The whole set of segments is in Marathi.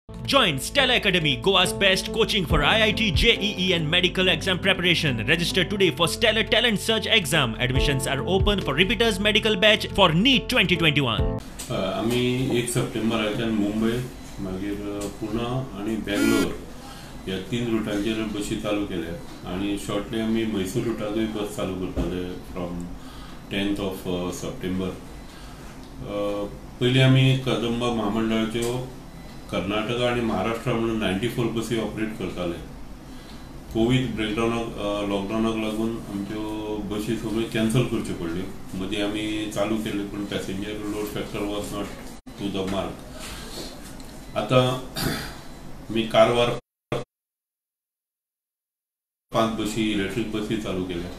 Join Stella Academy, Goa's best coaching for IIT, JEE and medical exam preparation. Register today for Stellar Talent Search exam. Admissions are open for repeaters medical batch for NEET 2021. आम्ही 1 सप्टेंबराच्यान मुंबई मागीर पुणे आणि बेंगलोर या 3 रुटांचेर बसी चालू केल्या आणि शॉर्टली आम्ही मैसूर रुटाचोय बस चालू करतले फ्रॉम 10th of September. पयलीं आमी कदंबा महामंडळाच्यो कर्नाटका आणि महाराष्ट्रा म्हणून 94 बसी ऑपरेट करताले. कोविड ब्रेकडाउनाक लॉकडाउनाक लागून आमच्यो बसी सगळ्यो कॅन्सल करच्यो पडल्यो. मदीं आमी चालू केल्ले पूण passenger load factor was not to the mark. आतां मी कारवार 5 बसी इलेक्ट्रीक बसी चालू केल्या.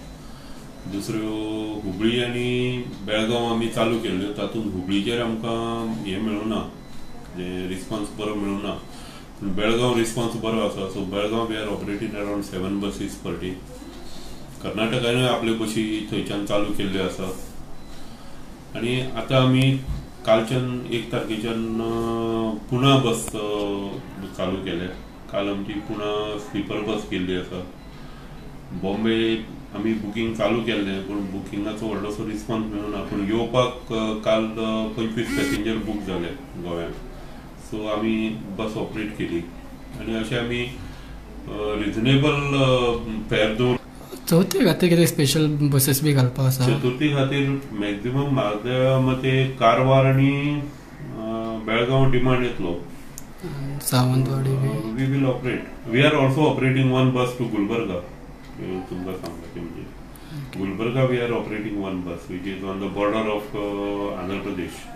दुसऱ्यो हुबळी आणि बेळगांव आमी चालू केल्ल्यो. तातूंत हुबळीचेर आमकां हें मेळूना, रिस्पॉन्स बरो मेळूना, पूण बेळगांव रिस्पॉन्स बरो आसा. So Belgaum we are operating around 7 buses per day. कर्नाटकानूय आपल्यो बसी थंयच्यान चालू केल्ल्यो आसा. आनी आतां आमी कालच्यान 1 तारखेच्यान पुणा बस चालू केल्या. काल आमची पुणा स्लीपर बस गेल्ली आसा. बॉम्बे आमी बुकींग चालू केल्लें पूण बुकिंगाचो व्हडलोसो रिस्पॉन्स मेळूना. पूण येवपाक काल 25 पॅसेंजर बूक जाले गोव्यान. सो आमी बस ऑपरेट केली आनी अशें आमी रिजनेबल फेअर दवरून चवथी खातीर कितें स्पेशल बसीस बी घालपाक आसा? चतुर्थी खातीर मॅक्झिमम म्हाज्या मते कारवार आनी बेळगांव डिमांड येतलो. Sawantwadi we will operate. We are also operating 1 bus to Gulbarga. तुमकां सांगपाचें म्हणजे Gulbarga we are operating 1 bus which is on the border of Andhra Pradesh.